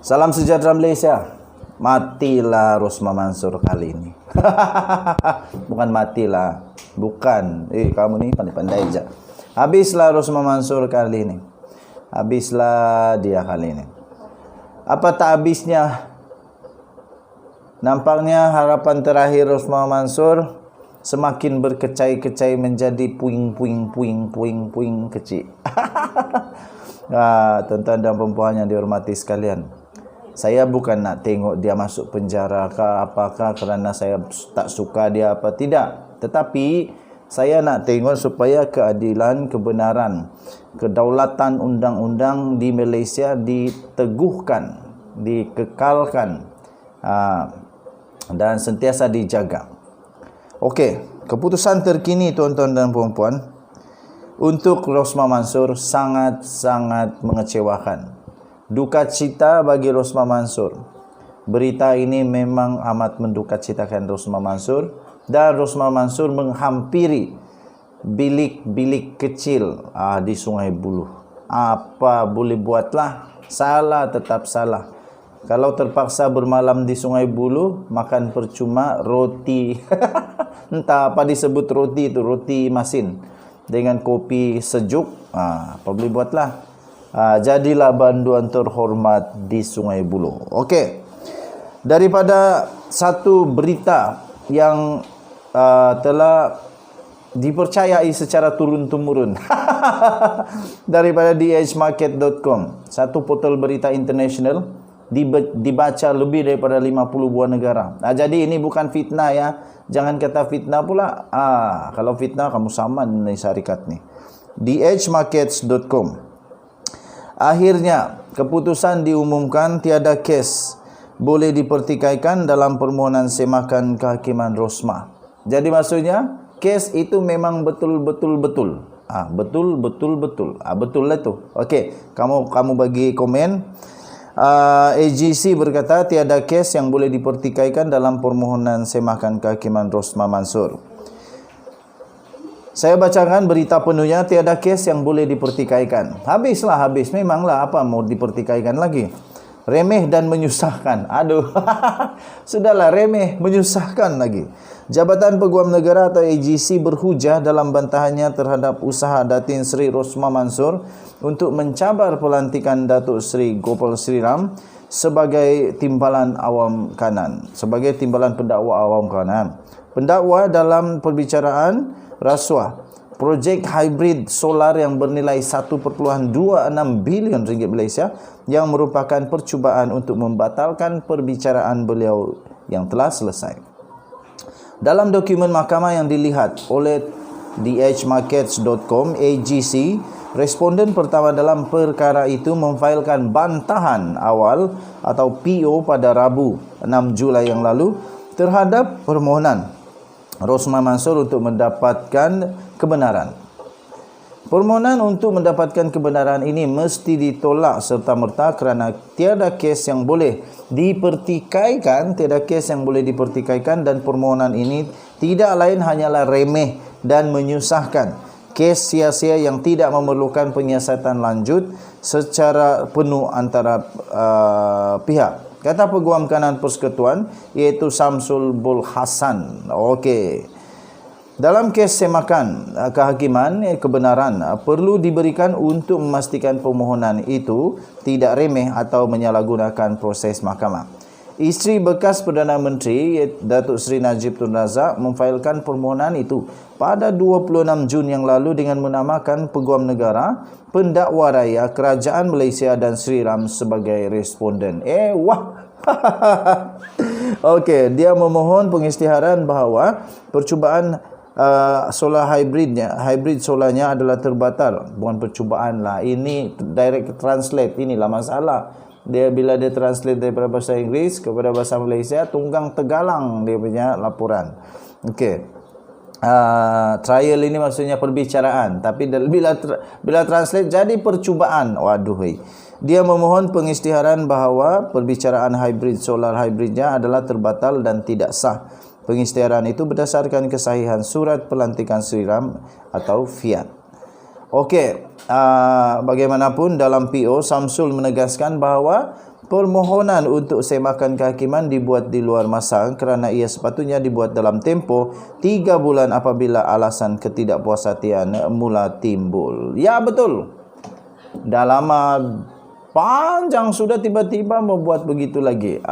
Salam sejahtera Malaysia. Matilah Rosmah Mansur kali ini. Bukan matilah. Bukan. Kamu ni pandai-pandai aja. Habislah Rosmah Mansur kali ini. Habislah dia kali ini. Apa tak habisnya? Nampaknya harapan terakhir Rosmah Mansur semakin berkecai-kecai menjadi puing kecil. Tuan-tuan dan puan yang dihormati sekalian, saya bukan nak tengok dia masuk penjara ke apakah kerana saya tak suka dia apa tidak, tetapi saya nak tengok supaya keadilan, kebenaran, kedaulatan undang-undang di Malaysia diteguhkan, dikekalkan dan sentiasa dijaga. Okey, keputusan terkini tuan-tuan dan puan-puan untuk Rosmah Mansur sangat-sangat mengecewakan. Duka cita bagi Rosmah Mansur. Berita ini memang amat mendukacitakan Rosmah Mansur, dan Rosmah Mansur menghampiri bilik-bilik kecil di Sungai Buloh. Apa boleh buatlah, salah tetap salah. Kalau terpaksa bermalam di Sungai Buloh, makan percuma roti. Entah apa disebut roti itu, roti masin dengan kopi sejuk. Apa boleh buatlah. Jadilah banduan terhormat di Sungai Buloh. Okey. Daripada satu berita yang telah dipercayai secara turun-temurun daripada dhmarket.com, satu portal berita international, dibaca lebih daripada 50 buah negara. Jadi ini bukan fitnah ya. Jangan kata fitnah pula. Kalau fitnah kamu saman ni syarikat ni. dhmarkets.com. Akhirnya keputusan diumumkan tiada kes boleh dipertikaikan dalam permohonan semakan kehakiman Rosmah. Jadi maksudnya kes itu memang betul-betul. Betul lah tu. Okey, kamu bagi komen. AGC berkata tiada kes yang boleh dipertikaikan dalam permohonan semakan kehakiman Rosmah Mansur. Saya bacakan berita penuhnya. Tiada kes yang boleh dipertikaikan. Habis. Memanglah apa mau dipertikaikan lagi. Remeh dan menyusahkan. Aduh. Sudahlah, remeh, menyusahkan lagi. Jabatan Peguam Negara atau AGC berhujah dalam bantahannya terhadap usaha Datin Seri Rosmah Mansur untuk mencabar pelantikan Datuk Seri Gopal Sri Ram sebagai timbalan awam kanan, sebagai timbalan pendakwa awam kanan. Pendakwa dalam perbicaraan rasuah projek hybrid solar yang bernilai 1.26 bilion ringgit Malaysia yang merupakan percubaan untuk membatalkan perbicaraan beliau yang telah selesai. Dalam dokumen mahkamah yang dilihat oleh dhmarkets.com, AGC, responden pertama dalam perkara itu memfailkan bantahan awal atau PO pada Rabu 6 Julai yang lalu terhadap permohonan Rosmah Mansur untuk mendapatkan kebenaran. Permohonan untuk mendapatkan kebenaran ini mesti ditolak serta-merta kerana tiada kes yang boleh dipertikaikan, dan permohonan ini tidak lain hanyalah remeh dan menyusahkan. Kes sia-sia yang tidak memerlukan penyiasatan lanjut secara penuh antara pihak. Kata Peguam Kanan Persekutuan iaitu Samsul Bul Hasan. Okey. Dalam kes semakan kehakiman kebenaran perlu diberikan untuk memastikan permohonan itu tidak remeh atau menyalahgunakan proses mahkamah. Isteri bekas Perdana Menteri Datuk Seri Najib Tun Razak memfailkan permohonan itu pada 26 Jun yang lalu dengan menamakan Peguam Negara, Pendakwa Raya, Kerajaan Malaysia dan Sri Ram sebagai responden. Okey, dia memohon pengisytiharan bahawa percubaan solar hybrid solarnya adalah terbatal. Bukan percubaan lah, ini direct translate, inilah masalah. Bila dia translate daripada bahasa Inggeris kepada bahasa Malaysia, tunggang tegalang dia punya laporan. Okey. Trial ini maksudnya perbicaraan, tapi bila translate jadi percubaan. Waduh. Dia memohon pengisytiharan bahawa perbicaraan solar hybridnya adalah terbatal dan tidak sah. Pengisytiharan itu berdasarkan kesahihan surat pelantikan Sri Ram atau fiat. Okey, bagaimanapun dalam PO, Samsul menegaskan bahawa permohonan untuk semakan kehakiman dibuat di luar masa kerana ia sepatutnya dibuat dalam tempoh 3 bulan apabila alasan ketidakpuasatian mula timbul. Ya, betul. Dah lama panjang sudah tiba-tiba membuat begitu lagi.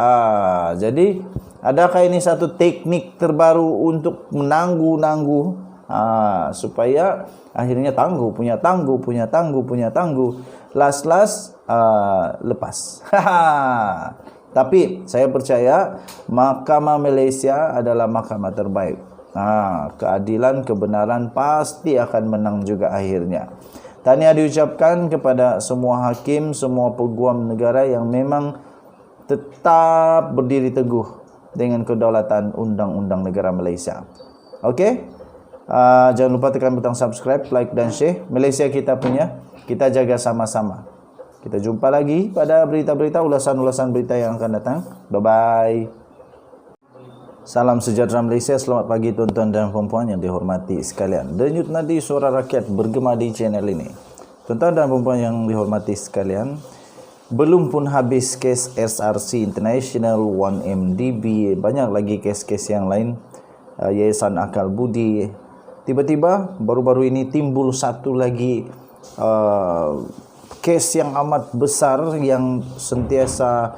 Jadi adakah ini satu teknik terbaru untuk menangguh-nangguh supaya akhirnya tangguh, punya tangguh, last lepas. Tapi saya percaya Mahkamah Malaysia adalah mahkamah terbaik. Keadilan, kebenaran pasti akan menang juga akhirnya. Tahniah diucapkan kepada semua hakim, semua peguam negara yang memang tetap berdiri teguh dengan kedaulatan undang-undang negara Malaysia. Okey? Jangan lupa tekan butang subscribe, like dan share. Malaysia kita punya, kita jaga sama-sama. Kita jumpa lagi pada berita-berita, ulasan-ulasan berita yang akan datang. Bye-bye. Salam sejahtera Malaysia. Selamat pagi tuan-tuan dan puan-puan yang dihormati sekalian. Denyut nadi suara rakyat bergema di channel ini. Tuan-tuan dan puan-puan yang dihormati sekalian, belum pun habis kes SRC International 1MDB, banyak lagi kes-kes yang lain, Yayasan Akal Budi. Tiba-tiba baru-baru ini timbul satu lagi kes yang amat besar yang sentiasa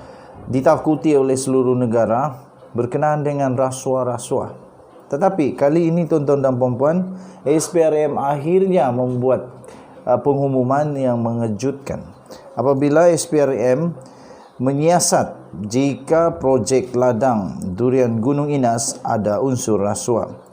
ditakuti oleh seluruh negara berkenaan dengan rasuah-rasuah. Tetapi kali ini tuan-tuan dan puan-puan, SPRM akhirnya membuat pengumuman yang mengejutkan. Apabila SPRM menyiasat jika projek ladang durian Gunung Inas ada unsur rasuah.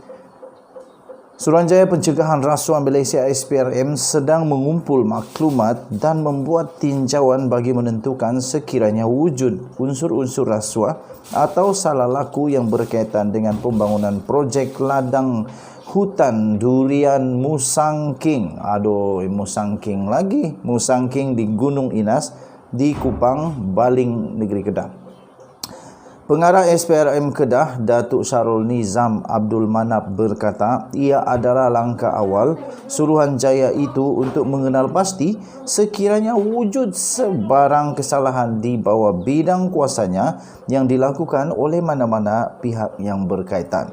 Suruhanjaya Pencegahan Rasuah Malaysia SPRM sedang mengumpul maklumat dan membuat tinjauan bagi menentukan sekiranya wujud unsur-unsur rasuah atau salah laku yang berkaitan dengan pembangunan projek ladang hutan durian Musangking. Musangking lagi. Musangking di Gunung Inas di Kupang, Baling, Negeri Kedah. Pengarah SPRM Kedah, Datuk Syarul Nizam Abdul Manap berkata, ia adalah langkah awal Suruhanjaya itu untuk mengenal pasti sekiranya wujud sebarang kesalahan di bawah bidang kuasanya yang dilakukan oleh mana-mana pihak yang berkaitan.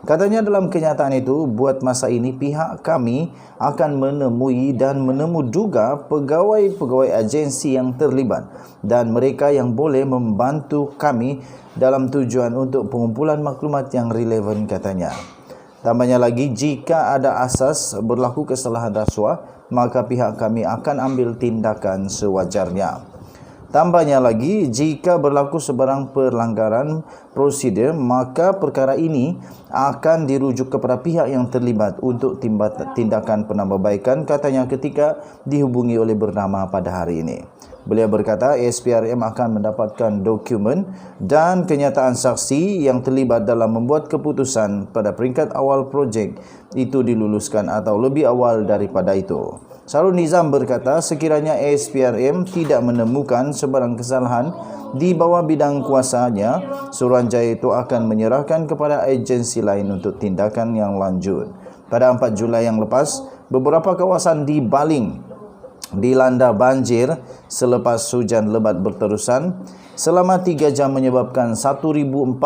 Katanya dalam kenyataan itu, buat masa ini pihak kami akan menemui dan menemu juga pegawai-pegawai agensi yang terlibat dan mereka yang boleh membantu kami dalam tujuan untuk pengumpulan maklumat yang relevan, katanya. Tambahnya lagi, jika ada asas berlaku kesalahan rasuah, maka pihak kami akan ambil tindakan sewajarnya. Tambahnya lagi, jika berlaku sebarang pelanggaran prosedur, maka perkara ini akan dirujuk kepada pihak yang terlibat untuk tindakan penambahbaikan, katanya ketika dihubungi oleh bernama pada hari ini. Beliau berkata SPRM akan mendapatkan dokumen dan kenyataan saksi yang terlibat dalam membuat keputusan pada peringkat awal projek itu diluluskan atau lebih awal daripada itu. Syarul Nizam berkata sekiranya SPRM tidak menemukan sebarang kesalahan di bawah bidang kuasanya, Suruhanjaya itu akan menyerahkan kepada agensi lain untuk tindakan yang lanjut. Pada 4 Julai yang lepas, beberapa kawasan di Baling dilanda banjir selepas hujan lebat berterusan selama 3 jam menyebabkan 1,490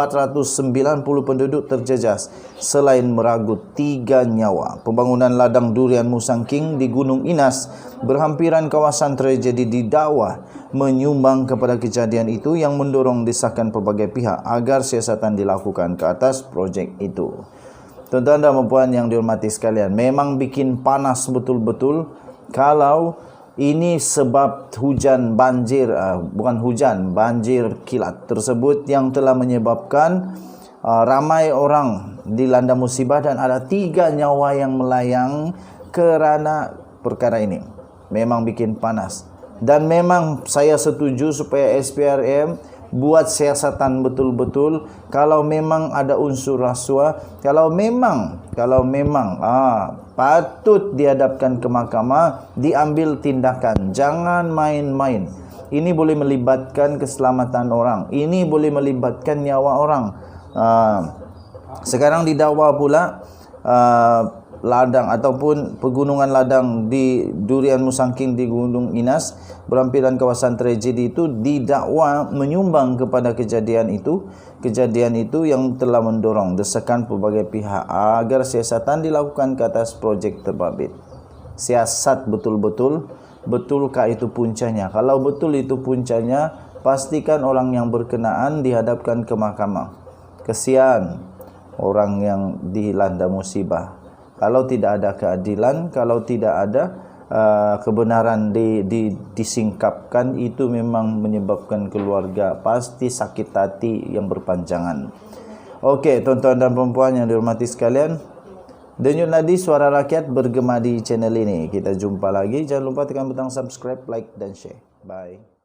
penduduk terjejas selain meragut 3 nyawa. Pembangunan ladang durian Musangking di Gunung Inas berhampiran kawasan tragedi di Dawah menyumbang kepada kejadian itu yang mendorong desakan pelbagai pihak agar siasatan dilakukan ke atas projek itu. Tuan-tuan dan puan yang dihormati sekalian, memang bikin panas betul-betul kalau ini sebab hujan banjir, banjir kilat tersebut yang telah menyebabkan ramai orang dilanda musibah dan ada 3 nyawa yang melayang kerana perkara ini. Memang bikin panas. Dan memang saya setuju supaya SPRM buat siasatan betul-betul kalau memang ada unsur rasuah, kalau memang patut dihadapkan ke mahkamah, diambil tindakan. Jangan main-main. Ini boleh melibatkan keselamatan orang. Ini boleh melibatkan nyawa orang. Sekarang didakwa pula ladang ataupun pegunungan ladang di Durian Musangking di Gunung Inas berhampiran kawasan tragedi itu didakwa menyumbang kepada kejadian itu yang telah mendorong desakan pelbagai pihak agar siasatan dilakukan ke atas projek terbabit. Siasat betul-betul, betulkah itu puncanya? Kalau betul itu puncanya, pastikan orang yang berkenaan dihadapkan ke mahkamah. Kesian orang yang dilanda musibah. Kalau tidak ada keadilan, kalau tidak ada kebenaran disingkapkan, itu memang menyebabkan keluarga pasti sakit hati yang berpanjangan. Okey, tuan-tuan dan puan-puan yang dihormati sekalian, Denyut Nadi Suara Rakyat bergema di channel ini. Kita jumpa lagi. Jangan lupa tekan butang subscribe, like dan share. Bye.